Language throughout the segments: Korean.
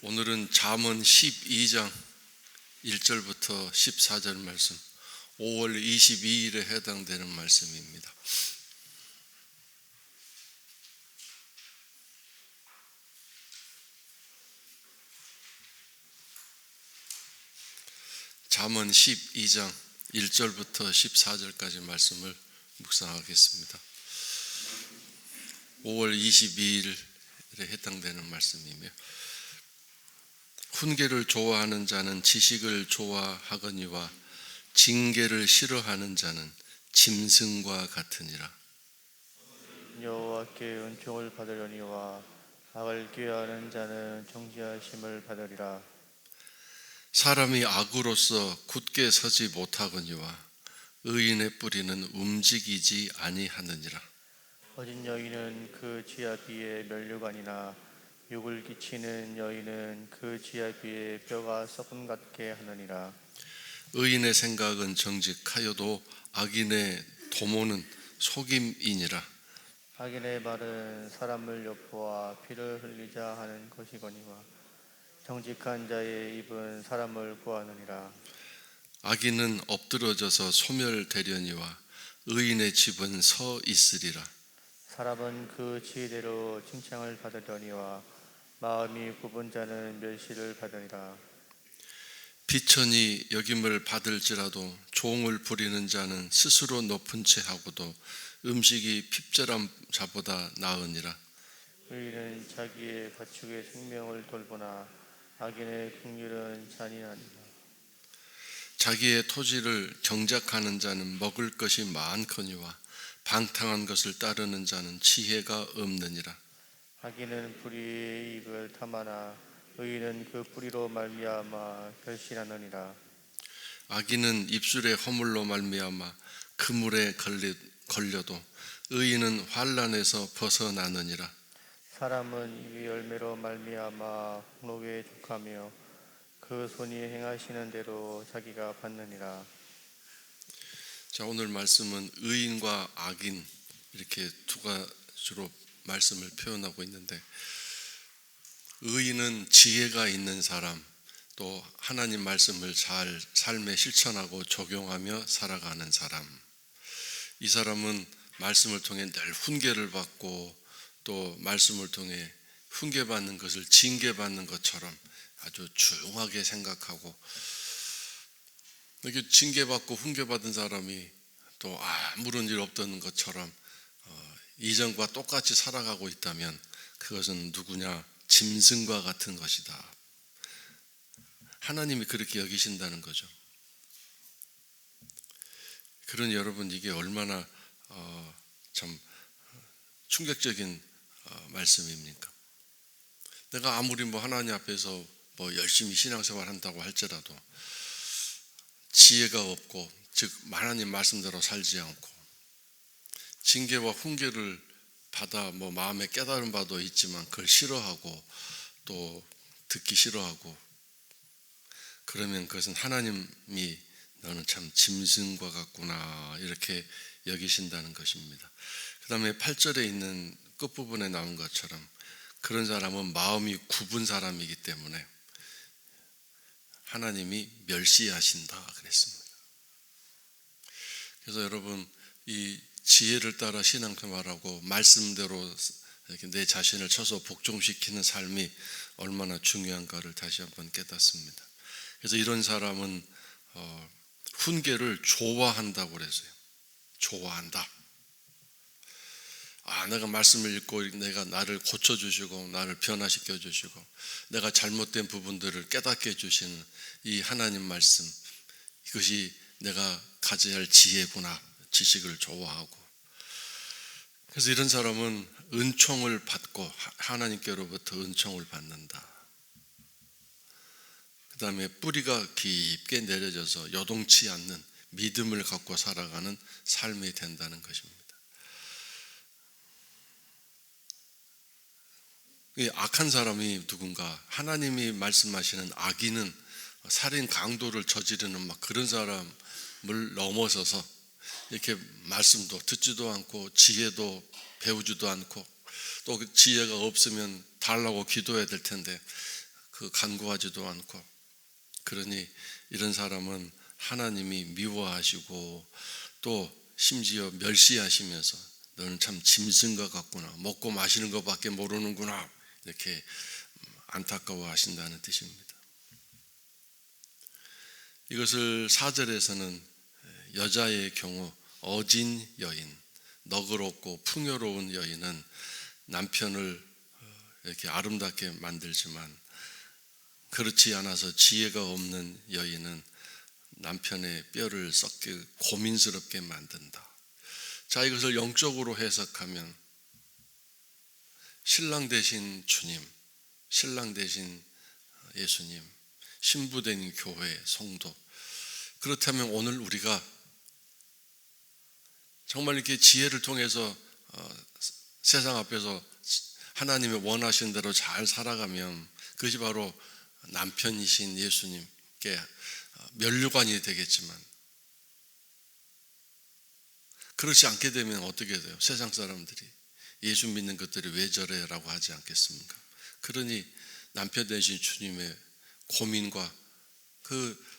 오늘은 잠언 12장 1절부터 14절 말씀, 5월 22일에 해당되는 말씀입니다. 잠언 12장 1절부터 14절까지 말씀을 묵상하겠습니다. 5월 22일에 해당되는 말씀이며, 훈계를 좋아하는 자는 지식을 좋아하거니와 징계를 싫어하는 자는 짐승과 같으니라. 여호와께 은총을 받으려니와 악을 꾀하는 자는 정죄하심을 받으리라. 사람이 악으로서 굳게 서지 못하거니와 의인의 뿌리는 움직이지 아니하느니라. 어진 여인은 그 지아비의 면류관이나 욕을 끼치는 여인은 그 지아비의 뼈가 썩은 같게 하느니라. 의인의 생각은 정직하여도 악인의 도모는 속임이니라. 악인의 말은 사람을 엿보아 피를 흘리자 하는 것이거니와 정직한 자의 입은 사람을 구하느니라. 악인은 엎드러져서 소멸되려니와 의인의 집은 서 있으리라. 사람은 그 지혜대로 칭찬을 받으려니와 마음이 굽은 자는 멸시를 받으리라. 비천이 여김을 받을지라도 종을 부리는 자는 스스로 높은 채 하고도 음식이 핍절한 자보다 나으니라. 의인은 자기의 가축의 생명을 돌보나 악인의 긍휼은 잔인하니라. 자기의 토지를 경작하는 자는 먹을 것이 많거니와 방탕한 것을 따르는 자는 지혜가 없느니라. 악인은 불의의 입을 탐하나 의인은 그 뿌리로 말미암아 결실하느니라. 악인은 입술의 허물로 말미암아 그물에 걸려도 의인은 환난에서 벗어나느니라. 사람은 입의 열매로 말미암아 홍록에 족하며 그 손이 행하시는 대로 자기가 받느니라. 자, 오늘 말씀은 의인과 악인 이렇게 두 가지로 말씀을 표현하고 있는데, 의인은 지혜가 있는 사람, 또 하나님 말씀을 잘 삶에 실천하고 적용하며 살아가는 사람. 이 사람은 말씀을 통해 늘 훈계를 받고 또 말씀을 통해 훈계받는 것을 징계받는 것처럼 아주 중하게 생각하고, 이렇게 징계받고 훈계받은 사람이 또 아무런 일 없던 것처럼 이전과 똑같이 살아가고 있다면 그것은 누구냐? 짐승과 같은 것이다. 하나님이 그렇게 여기신다는 거죠. 그러니 여러분, 이게 얼마나 참 충격적인 말씀입니까? 내가 아무리 하나님 앞에서 열심히 신앙생활 한다고 할지라도 지혜가 없고, 즉 하나님 말씀대로 살지 않고 징계와 훈계를 받아 마음에 깨달은 바도 있지만 그걸 싫어하고 또 듣기 싫어하고, 그러면 그것은 하나님이 너는 참 짐승과 같구나 이렇게 여기신다는 것입니다. 그 다음에 8절에 있는 끝부분에 나온 것처럼 그런 사람은 마음이 굽은 사람이기 때문에 하나님이 멸시하신다 그랬습니다. 그래서 여러분, 이 지혜를 따라 신앙생활하고 말씀대로 이렇게 내 자신을 쳐서 복종시키는 삶이 얼마나 중요한가를 다시 한번 깨닫습니다. 그래서 이런 사람은 훈계를 좋아한다고 그랬어요. 좋아한다. 내가 말씀을 읽고 내가 나를 고쳐주시고 나를 변화시켜 주시고 내가 잘못된 부분들을 깨닫게 해주시는 이 하나님 말씀, 이것이 내가 가져야 할 지혜구나. 지식을 좋아하고, 그래서 이런 사람은 은총을 받고 하나님께로부터 은총을 받는다. 그 다음에 뿌리가 깊게 내려져서 요동치 않는 믿음을 갖고 살아가는 삶이 된다는 것입니다. 이 악한 사람이 누군가? 하나님이 말씀하시는 악인은 살인 강도를 저지르는 그런 사람을 넘어서서 이렇게 말씀도 듣지도 않고 지혜도 배우지도 않고, 또 지혜가 없으면 달라고 기도해야 될 텐데 간구하지도 않고. 그러니 이런 사람은 하나님이 미워하시고 또 심지어 멸시하시면서 너는 참 짐승과 같구나, 먹고 마시는 것밖에 모르는구나, 이렇게 안타까워하신다는 뜻입니다. 이것을 4절에서는 여자의 경우 어진 여인, 너그럽고 풍요로운 여인은 남편을 이렇게 아름답게 만들지만 그렇지 않아서 지혜가 없는 여인은 남편의 뼈를 썩게 고민스럽게 만든다. 자, 이것을 영적으로 해석하면 신랑 되신 주님, 신랑 되신 예수님, 신부된 교회, 성도, 그렇다면 오늘 우리가 정말 이렇게 지혜를 통해서 세상 앞에서 하나님의 원하신 대로 잘 살아가면 그것이 바로 남편이신 예수님께 면류관이 되겠지만, 그렇지 않게 되면 어떻게 돼요? 세상 사람들이 예수 믿는 것들이 왜 저래? 라고 하지 않겠습니까? 그러니 남편 되신 주님의 고민과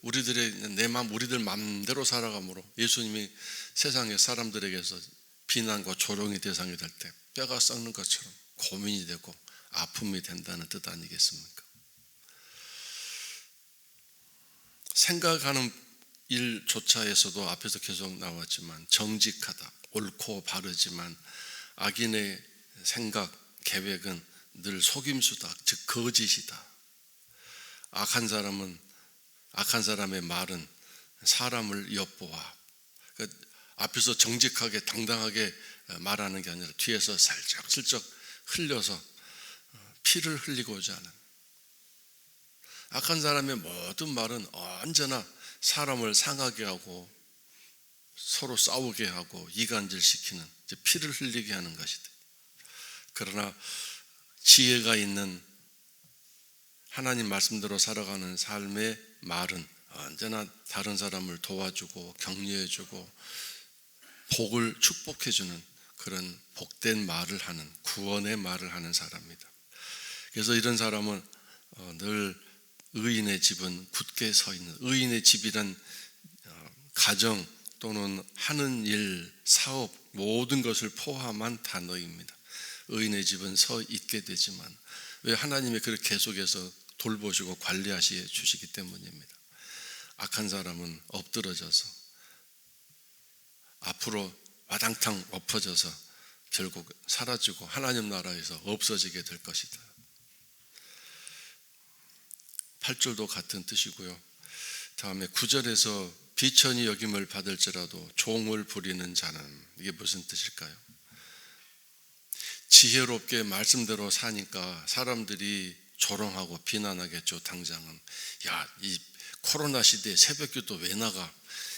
우리들의 내 마음, 우리들 마음대로 살아감으로 예수님이 세상의 사람들에게서 비난과 조롱의 대상이 될 때 뼈가 썩는 것처럼 고민이 되고 아픔이 된다는 뜻 아니겠습니까? 생각하는 일조차에서도 앞에서 계속 나왔지만 정직하다, 옳고 바르지만 악인의 생각, 계획은 늘 속임수다, 즉 거짓이다. 악한 사람의 말은 사람을 엿보아. 그러니까 앞에서 정직하게 당당하게 말하는 게 아니라 뒤에서 슬쩍 흘려서 피를 흘리고자 하는, 악한 사람의 모든 말은 언제나 사람을 상하게 하고 서로 싸우게 하고 이간질시키는, 피를 흘리게 하는 것이다. 그러나 지혜가 있는 하나님 말씀대로 살아가는 삶의 말은 언제나 다른 사람을 도와주고 격려해주고 복을 축복해주는 그런 복된 말을 하는, 구원의 말을 하는 사람입니다. 그래서 이런 사람은 늘 의인의 집은 굳게 서 있는, 의인의 집이란 가정 또는 하는 일, 사업 모든 것을 포함한 단어입니다. 의인의 집은 서 있게 되지만, 왜? 하나님이 그렇게 계속해서 돌보시고 관리하시해 주시기 때문입니다. 악한 사람은 엎드러져서 앞으로 와당탕 엎어져서 결국 사라지고 하나님 나라에서 없어지게 될 것이다. 8절도 같은 뜻이고요. 다음에 9절에서 비천히 여김을 받을지라도 종을 부리는 자는, 이게 무슨 뜻일까요? 지혜롭게 말씀대로 사니까 사람들이 조롱하고 비난하겠죠. 당장은 이 코로나 시대에 새벽기도 왜 나가?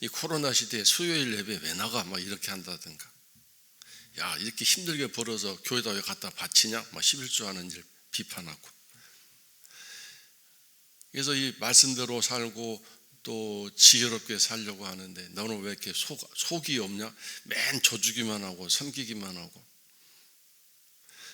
이 코로나 시대에 수요일 예배 왜 나가? 막 이렇게 한다든가, 이렇게 힘들게 벌어서 교회다 왜 갖다 바치냐? 막 11조 하는 일 비판하고. 그래서 이 말씀대로 살고 또 지혜롭게 살려고 하는데 너는 왜 이렇게 속이 없냐? 맨 져주기만 하고 섬기기만 하고,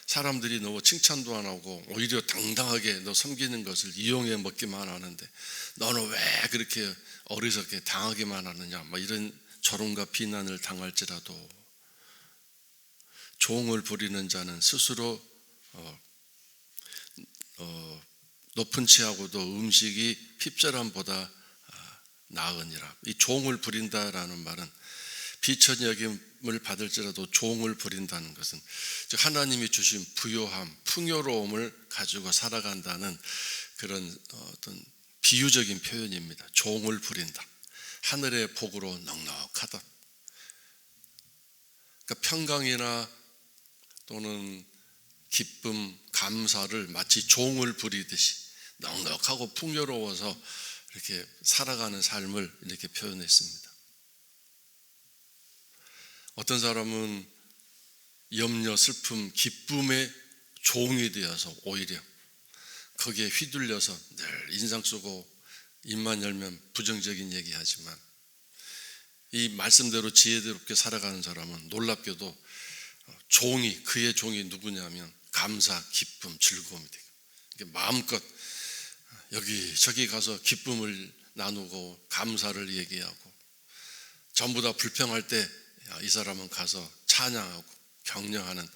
사람들이 너 칭찬도 안 하고 오히려 당당하게 너 섬기는 것을 이용해 먹기만 하는데 너는 왜 그렇게 어리석게 당하기만 하느냐? 막 이런 조롱과 비난을 당할지라도 종을 부리는 자는 스스로 높은 치하고도 음식이 핍절함보다 나으니라. 이 종을 부린다라는 말은 비천히 여김을 받을지라도 종을 부린다는 것은 즉 하나님이 주신 부요함, 풍요로움을 가지고 살아간다는 그런 어떤 비유적인 표현입니다. 종을 부린다. 하늘의 복으로 넉넉하다. 그러니까 평강이나 또는 기쁨, 감사를 마치 종을 부리듯이 넉넉하고 풍요로워서 이렇게 살아가는 삶을 이렇게 표현했습니다. 어떤 사람은 염려, 슬픔, 기쁨의 종이 되어서 오히려 거기에 휘둘려서 늘 인상 쓰고 입만 열면 부정적인 얘기하지만, 이 말씀대로 지혜롭게 살아가는 사람은 놀랍게도 그의 종이 누구냐면 감사, 기쁨, 즐거움이 되고 마음껏 여기저기 가서 기쁨을 나누고 감사를 얘기하고, 전부 다 불평할 때 이 사람은 가서 찬양하고 격려하는,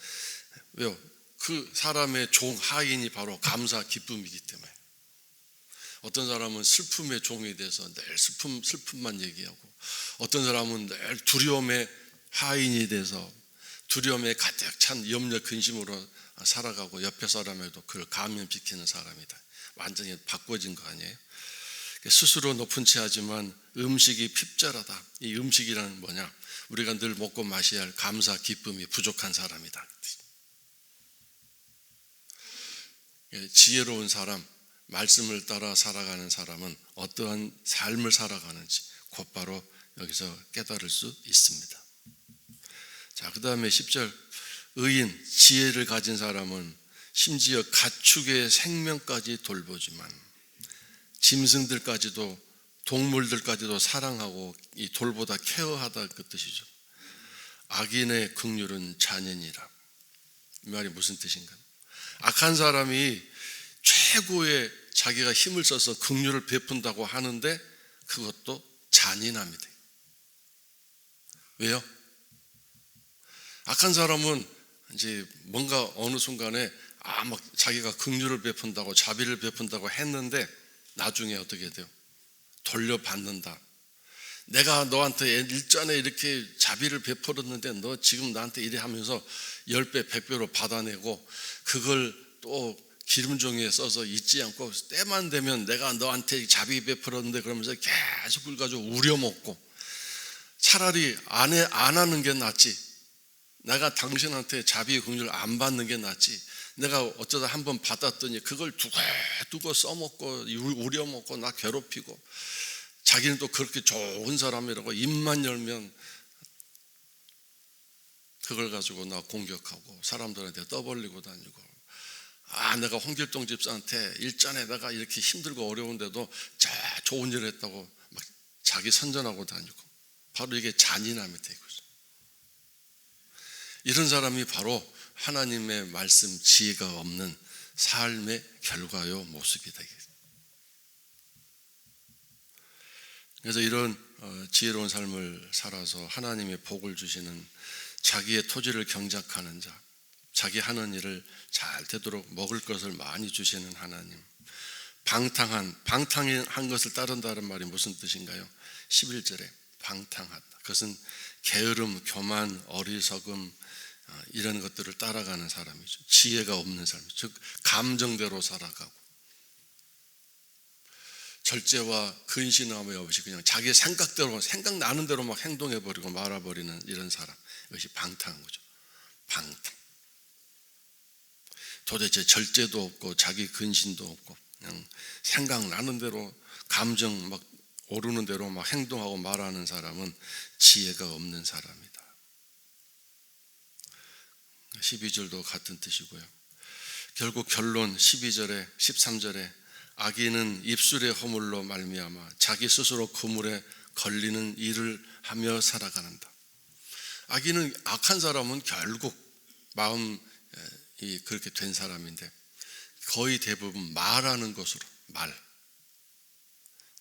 왜요? 그 사람의 종 하인이 바로 감사 기쁨이기 때문에. 어떤 사람은 슬픔의 종이 돼서 늘 슬픔만 얘기하고, 어떤 사람은 늘 두려움의 하인이 돼서 두려움에 가득 찬 염려 근심으로 살아가고, 옆에 사람에도 그를 감염시키는 사람이다. 완전히 바꿔진 거 아니에요? 스스로 높은 채 하지만 음식이 핍절하다. 이 음식이란 뭐냐? 우리가 늘 먹고 마셔야 할 감사 기쁨이 부족한 사람이다. 지혜로운 사람, 말씀을 따라 살아가는 사람은 어떠한 삶을 살아가는지 곧바로 여기서 깨달을 수 있습니다. 자, 그 다음에 10절, 의인, 지혜를 가진 사람은 심지어 가축의 생명까지 돌보지만 짐승들까지도, 동물들까지도 사랑하고 이 돌보다 케어하다, 그 뜻이죠. 악인의 긍휼은 잔인이라. 이 말이 무슨 뜻인가? 악한 사람이 최고의 자기가 힘을 써서 긍휼을 베푼다고 하는데 그것도 잔인합니다. 왜요? 악한 사람은 이제 뭔가 어느 순간에 막 자기가 긍휼을 베푼다고, 자비를 베푼다고 했는데 나중에 어떻게 돼요? 돌려받는다. 내가 너한테 일전에 이렇게 자비를 베풀었는데 너 지금 나한테 이래 하면서 10배, 100배로 받아내고, 그걸 또 기름종이에 써서 잊지 않고 때만 되면 내가 너한테 자비 베풀었는데 그러면서 계속 그걸 가지고 우려먹고, 차라리 안 하는 게 낫지. 내가 당신한테 자비 긍휼을 안 받는 게 낫지. 내가 어쩌다 한번 받았더니 그걸 두고 써먹고 우려먹고 나 괴롭히고, 자기는 또 그렇게 좋은 사람이라고 입만 열면 그걸 가지고 나 공격하고 사람들한테 떠벌리고 다니고, 내가 홍길동 집사한테 일전에 내가 이렇게 힘들고 어려운데도 좋은 일을 했다고 막 자기 선전하고 다니고, 바로 이게 잔인함이 되고, 이런 사람이 바로 하나님의 말씀 지혜가 없는 삶의 결과요, 모습이다. 그래서 이런 지혜로운 삶을 살아서 하나님의 복을 주시는, 자기의 토지를 경작하는 자, 자기 하는 일을 잘 되도록 먹을 것을 많이 주시는 하나님, 방탕한 것을 따른다는 말이 무슨 뜻인가요? 11절에 방탕하다. 그것은 게으름, 교만, 어리석음, 이런 것들을 따라가는 사람이죠. 지혜가 없는 사람, 즉 감정대로 살아가고 절제와 근신함이 없이 그냥 자기 생각대로, 생각나는 대로 막 행동해버리고 말아버리는 이런 사람, 이것이 방탕한 거죠. 방탕. 도대체 절제도 없고 자기 근신도 없고 그냥 생각나는 대로, 감정 막 오르는 대로 막 행동하고 말하는 사람은 지혜가 없는 사람이다. 12절도 같은 뜻이고요. 결국 결론 12절에 13절에 악인은 입술의 허물로 말미암아 자기 스스로 그물에 걸리는 일을 하며 살아가는다. 악인은, 악한 사람은 결국 마음이 그렇게 된 사람인데 거의 대부분 말하는 것으로,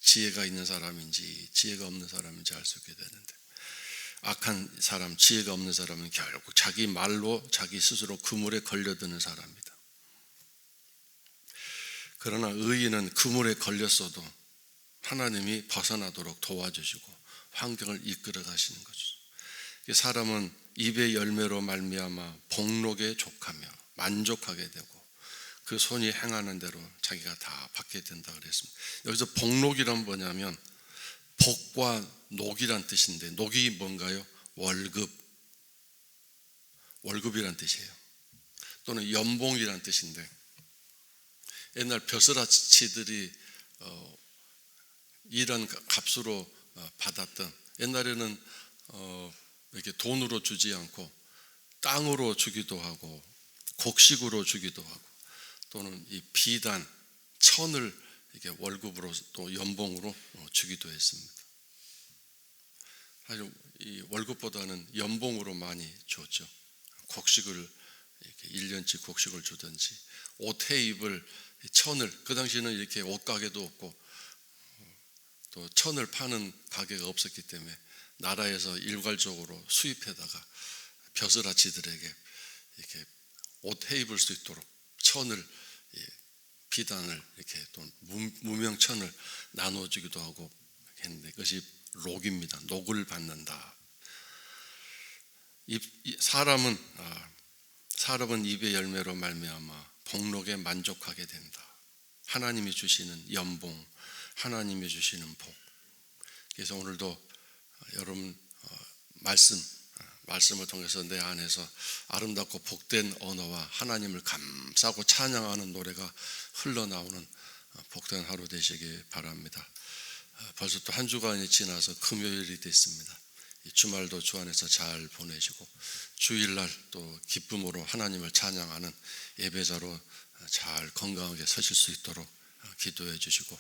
지혜가 있는 사람인지 지혜가 없는 사람인지 알 수 있게 되는데, 악한 사람, 지혜가 없는 사람은 결국 자기 말로 자기 스스로 그물에 걸려드는 사람입니다. 그러나 의인은 그물에 걸렸어도 하나님이 벗어나도록 도와주시고 환경을 이끌어 가시는 거죠. 사람은 입의 열매로 말미암아 복록에 족하며 만족하게 되고 그 손이 행하는 대로 자기가 다 받게 된다 그랬습니다. 여기서 복록이란 뭐냐면 복과 녹이란 뜻인데, 녹이 뭔가요? 월급이란 뜻이에요. 또는 연봉이란 뜻인데, 옛날 벼슬아치들이 일한 값으로 받았던, 옛날에는 이렇게 돈으로 주지 않고 땅으로 주기도 하고 곡식으로 주기도 하고, 또는 이 비단, 천을 이렇게 월급으로 또 연봉으로 주기도 했습니다. 사실 이 월급보다는 연봉으로 많이 줬죠. 곡식을 이렇게 1년치 곡식을 주든지, 옷에 입을 천을, 그 당시에는 이렇게 옷가게도 없고 또 천을 파는 가게가 없었기 때문에 나라에서 일괄적으로 수입해다가 벼슬아치들에게 이렇게 옷 해입을 수 있도록 천을, 비단을 이렇게 또 무명천을 나눠주기도 하고 했는데 그것이 록입니다. 녹을 받는다. 사람은 입의 열매로 말미암아 복록에 만족하게 된다. 하나님이 주시는 연봉, 하나님이 주시는 복. 그래서 오늘도 여러분 말씀을 통해서 내 안에서 아름답고 복된 언어와 하나님을 감사하고 찬양하는 노래가 흘러나오는 복된 하루 되시기 바랍니다. 벌써 또 한 주간이 지나서 금요일이 됐습니다. 이 주말도 주 안에서 잘 보내시고 주일날 또 기쁨으로 하나님을 찬양하는 예배자로 잘 건강하게 서실 수 있도록 기도해 주시고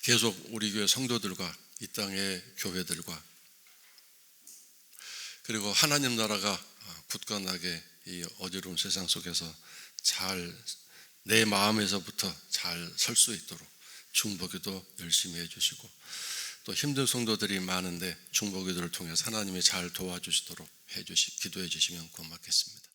계속 우리 교회 성도들과 이 땅의 교회들과 그리고 하나님 나라가 굳건하게 이 어지러운 세상 속에서 잘 내 마음에서부터 잘 설 수 있도록 중보기도 열심히 해주시고 또 힘든 성도들이 많은데 중보기도를 통해서 하나님이 잘 도와주시도록 기도해 주시면 고맙겠습니다.